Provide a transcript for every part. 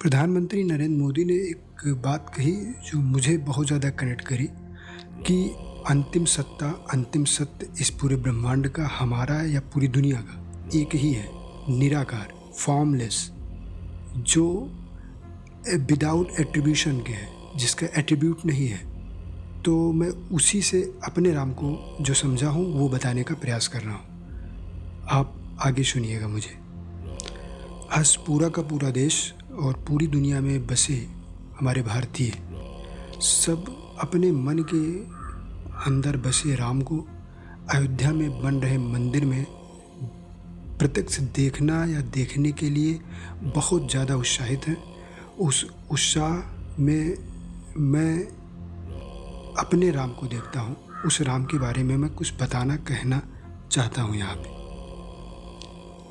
प्रधानमंत्री नरेंद्र मोदी ने एक बात कही जो मुझे बहुत ज़्यादा कनेक्ट करी कि अंतिम सत्ता, अंतिम सत्य इस पूरे ब्रह्मांड का, हमारा या पूरी दुनिया का एक ही है, निराकार, फॉर्मलेस, जो विदाउट एट्रीब्यूशन के है, जिसका एट्रीब्यूट नहीं है। तो मैं उसी से अपने राम को जो समझा हूँ वो बताने का प्रयास कर रहा हूँ। आप आगे सुनिएगा मुझे। आज पूरा का पूरा देश और पूरी दुनिया में बसे हमारे भारतीय सब अपने मन के अंदर बसे राम को अयोध्या में बन रहे मंदिर में प्रत्यक्ष देखना या देखने के लिए बहुत ज़्यादा उत्साहित हैं। उस उत्साह में मैं अपने राम को देखता हूँ। उस राम के बारे में मैं कुछ बताना, कहना चाहता हूँ। यहाँ पे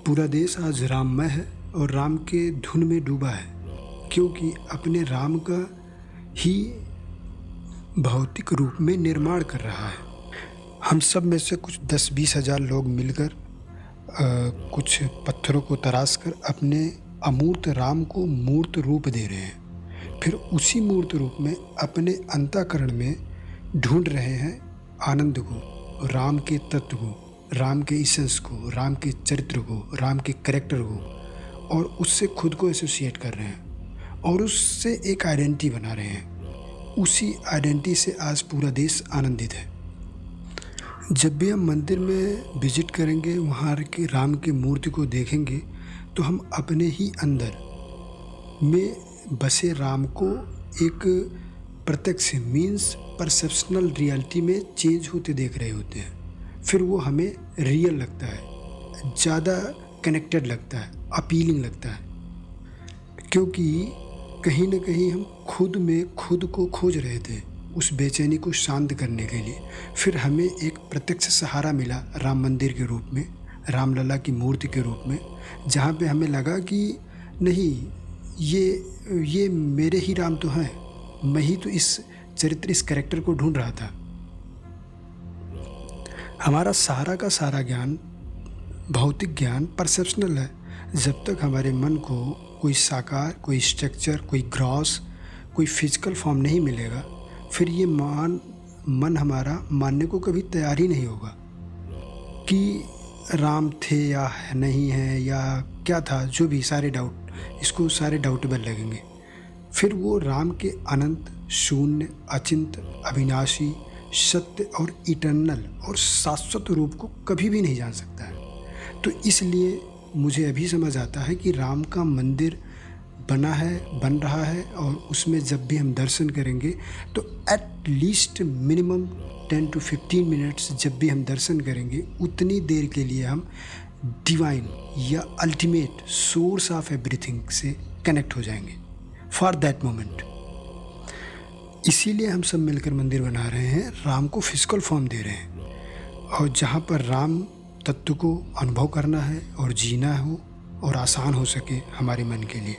पूरा देश आज राममय है और राम के धुन में डूबा है, क्योंकि अपने राम का ही भौतिक रूप में निर्माण कर रहा है। हम सब में से कुछ 10-20 हज़ार लोग मिलकर कुछ पत्थरों को तराश कर अपने अमूर्त राम को मूर्त रूप दे रहे हैं। फिर उसी मूर्त रूप में अपने अंतःकरण में ढूंढ रहे हैं आनंद को, राम के तत्व को, राम के इसेंस को, राम के चरित्र को, राम के कैरेक्टर को, और उससे खुद को एसोसिएट कर रहे हैं और उससे एक आइडेंटिटी बना रहे हैं। उसी आइडेंटिटी से आज पूरा देश आनंदित है। जब भी हम मंदिर में विजिट करेंगे, वहाँ के राम की मूर्ति को देखेंगे, तो हम अपने ही अंदर में बसे राम को एक प्रत्यक्ष मीन्स परसेप्शनल रियलिटी में चेंज होते देख रहे होते हैं। फिर वो हमें रियल लगता है, ज़्यादा कनेक्टेड लगता है, अपीलिंग लगता है, क्योंकि कहीं ना कहीं हम खुद में खुद को खोज रहे थे उस बेचैनी को शांत करने के लिए। फिर हमें एक प्रत्यक्ष सहारा मिला राम मंदिर के रूप में, रामलला की मूर्ति के रूप में, जहाँ पे हमें लगा कि नहीं, ये मेरे ही राम तो हैं, मैं ही तो इस चरित्र, इस कैरेक्टर को ढूंढ रहा था। हमारा सारा का सारा ज्ञान, भौतिक ज्ञान परसेप्शनल है। जब तक हमारे मन को कोई साकार, कोई स्ट्रक्चर, कोई ग्रॉस, कोई फिजिकल फॉर्म नहीं मिलेगा, फिर ये मन हमारा मानने को कभी तैयार ही नहीं होगा कि राम थे या नहीं है या क्या था। जो भी सारे डाउट, इसको सारे डाउटेबल लगेंगे। फिर वो राम के अनंत, शून्य, अचिंत, अविनाशी, सत्य और इटर्नल और शाश्वत रूप को कभी भी नहीं जान सकता है। तो इसलिए मुझे अभी समझ आता है कि राम का मंदिर बना है, बन रहा है, और उसमें जब भी हम दर्शन करेंगे तो at least minimum 10 to 15 minutes जब भी हम दर्शन करेंगे, उतनी देर के लिए हम डिवाइन या अल्टीमेट सोर्स ऑफ एवरीथिंग से कनेक्ट हो जाएंगे फॉर दैट मोमेंट। इसीलिए हम सब मिलकर मंदिर बना रहे हैं, राम को फिजिकल फॉर्म दे रहे हैं, और जहाँ पर राम तत्व को अनुभव करना है और जीना हो और आसान हो सके हमारे मन के लिए।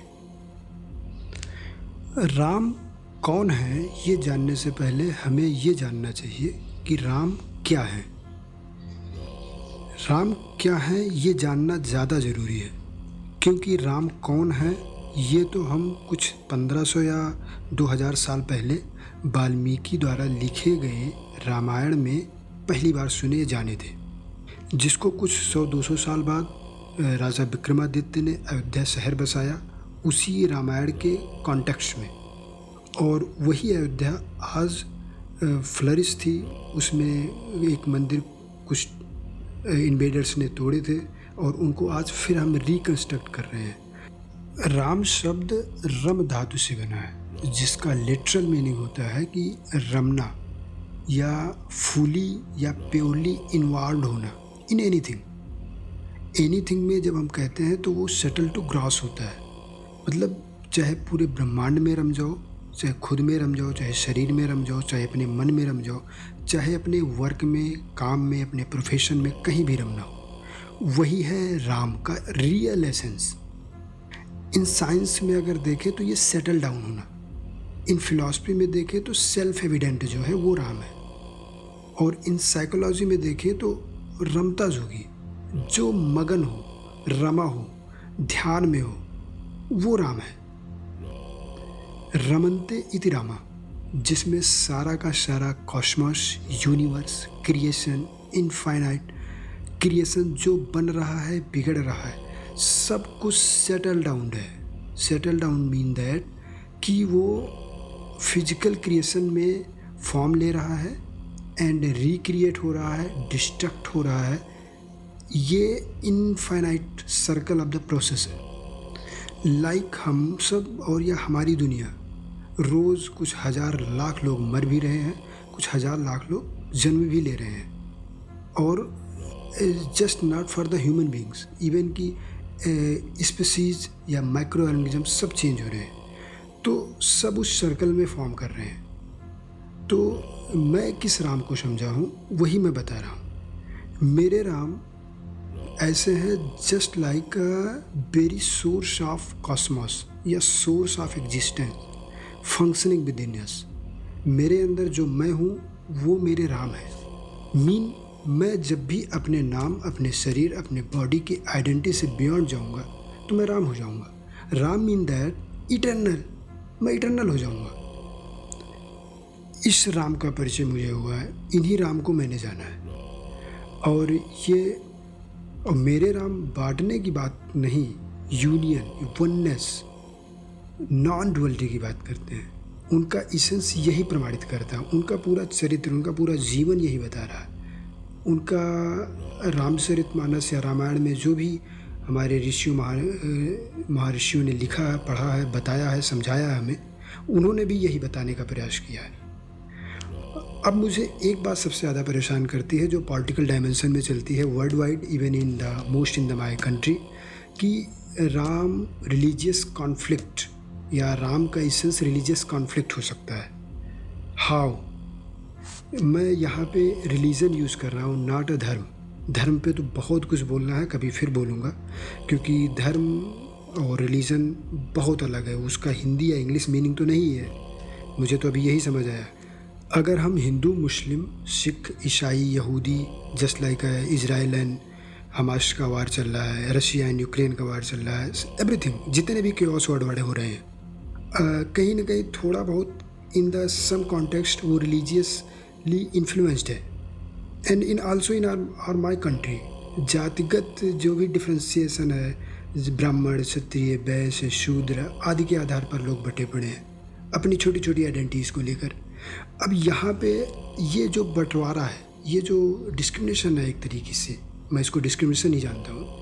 राम कौन है ये जानने से पहले हमें ये जानना चाहिए कि राम क्या है। राम क्या है ये जानना ज़्यादा ज़रूरी है, क्योंकि राम कौन है ये तो हम कुछ 1500 या 2000 साल पहले वाल्मीकि द्वारा लिखे गए रामायण में पहली बार सुने जाने थे, जिसको कुछ 100-200 साल बाद राजा विक्रमादित्य ने अयोध्या शहर बसाया उसी रामायण के कॉन्टेक्स्ट में। और वही अयोध्या आज फ्लरिश थी। उसमें एक मंदिर कुछ इन्वेडर्स ने तोड़े थे और उनको आज फिर हम रिकंस्ट्रक्ट कर रहे हैं। राम शब्द रम धातु से बना है, जिसका लिटरल मीनिंग होता है कि रमना या फुली या प्योरली इन्वॉल्व होना इन एनीथिंग में। जब हम कहते हैं तो वो सेटल टू ग्रॉस होता है, मतलब चाहे पूरे ब्रह्मांड में रम जाओ, चाहे खुद में रम जाओ, चाहे शरीर में रम जाओ, चाहे अपने मन में रम जाओ, चाहे अपने वर्क में, काम में, अपने प्रोफेशन में, कहीं भी रमना हो, वही है राम का रियल एसेंस। इन साइंस में अगर देखें तो ये सेटल डाउन होना, इन फिलॉसफी में देखें तो सेल्फ एविडेंट जो है वो राम है, और इन साइकोलॉजी में देखें तो रमता जोगी, जो मगन हो, रमा हो, ध्यान में हो, वो राम है। रमन्ते इति रामा, जिसमें सारा का सारा Cosmos, universe, creation, infinite creation जो बन रहा है, बिगड़ रहा है, सब कुछ सेटल डाउन है। सेटल डाउन मीन दैट कि वो फिजिकल क्रिएशन में फॉर्म ले रहा है एंड रिक्रिएट हो रहा है, डिस्ट्रक्ट हो रहा है। ये infinite circle of the process है। लाइक हम सब और या हमारी दुनिया, रोज़ कुछ हज़ार लाख लोग मर भी रहे हैं, कुछ हज़ार लाख लोग जन्म भी ले रहे हैं। और just not for the human beings, even कि स्पीसीज या माइक्रो ऑर्गेनिज्म सब चेंज हो रहे हैं, तो सब उस सर्कल में फॉर्म कर रहे हैं। तो मैं किस राम को समझा हूँ वही मैं बता रहा हूँ। मेरे राम ऐसे हैं just like a very source of cosmos या source of existence functioning within us. मेरे अंदर जो मैं हूँ वो मेरे राम है। मीन मैं जब भी अपने नाम, अपने शरीर, अपने बॉडी की आइडेंटिटी से बियॉन्ड जाऊँगा तो मैं राम हो जाऊँगा। राम मीन दैट इटर्नल, मैं इटर्नल हो जाऊँगा। इस राम का परिचय मुझे हुआ है, इन्हीं राम को मैंने जाना है। और मेरे राम बांटने की बात नहीं, यूनियन, वननेस, नॉन डुअलिटी की बात करते हैं। उनका इसेंस यही प्रमाणित करता है, उनका पूरा चरित्र, उनका पूरा जीवन यही बता रहा है। उनका रामचरितमानस या रामायण में जो भी हमारे ऋषियों महर्षियों ने लिखा है, पढ़ा है, बताया है, समझाया है हमें, उन्होंने भी यही बताने का प्रयास किया है। अब मुझे एक बात सबसे ज़्यादा परेशान करती है जो पॉलिटिकल डायमेंशन में चलती है world wide, even in the most in the my country, कि राम रिलीजियस कॉन्फ्लिक्ट या राम का इसेंस रिलीजियस कॉन्फ्लिक्ट हो सकता है। हाउ? मैं यहाँ पे रिलीजन यूज़ कर रहा हूँ, नॉट अ धर्म। धर्म पे तो बहुत कुछ बोलना है, कभी फिर बोलूँगा, क्योंकि धर्म और रिलीजन बहुत अलग है। उसका हिंदी या इंग्लिश मीनिंग तो नहीं है, मुझे तो अभी यही समझ आया। अगर हम हिंदू, मुस्लिम, सिख, ईसाई, यहूदी, just like Israel and Hamas का वार चल रहा है, रशिया एंड यूक्रेन का वार चल रहा है, एवरीथिंग, जितने भी केओस वर्ड हो रहे हैं, कहीं ना कहीं थोड़ा बहुत इन द सम कॉन्टेक्स्ट वो रिलीजियसली इन्फ्लुएंस्ड है। And in also in our my country जातिगत जो भी डिफ्रेंसिएशन है, ब्राह्मण, क्षत्रिय, वैश्य, शूद्र आदि के आधार पर लोग बटे पड़े हैं अपनी छोटी छोटी आइडेंटिटीज़ को लेकर। अब यहाँ पे ये जो बंटवारा है, ये जो डिस्क्रिमिनेशन है, एक तरीके से मैं इसको डिस्क्रिमिनेशन ही जानता हूँ।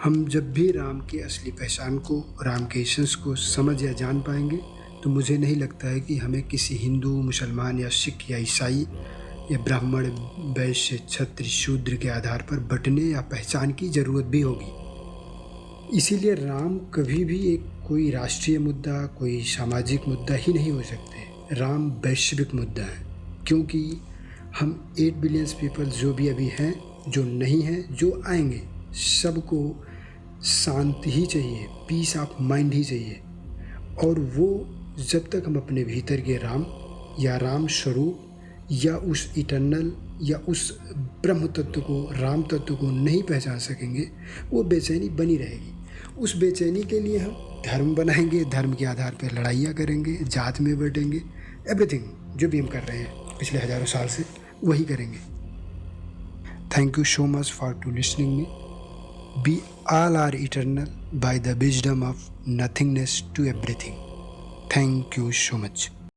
हम जब भी राम की असली पहचान को, राम के एसेंस को समझ या जान पाएंगे, तो मुझे नहीं लगता है कि हमें किसी हिंदू, मुसलमान या सिख या ईसाई या ब्राह्मण, वैश्य, क्षत्रिय, शूद्र के आधार पर बंटने या पहचान की ज़रूरत भी होगी। इसीलिए राम कभी भी एक कोई राष्ट्रीय मुद्दा, कोई सामाजिक मुद्दा ही नहीं हो सकते। राम वैश्विक मुद्दा है, क्योंकि हम 8 बिलियन पीपल जो भी अभी हैं, जो नहीं हैं, जो आएंगे, सबको शांति ही चाहिए, पीस ऑफ माइंड ही चाहिए। और वो जब तक हम अपने भीतर के राम या राम स्वरूप या उस इटर्नल या उस ब्रह्म तत्व को, राम तत्व को नहीं पहचान सकेंगे, वो बेचैनी बनी रहेगी। उस बेचैनी के लिए हम धर्म बनाएंगे, धर्म के आधार पर लड़ाइयाँ करेंगे, जात में बटेंगे, एवरीथिंग जो भी हम कर रहे हैं पिछले हज़ारों साल से वही करेंगे। Thank you so much for to listening me. We all are eternal by the wisdom of nothingness to everything. Thank you so much.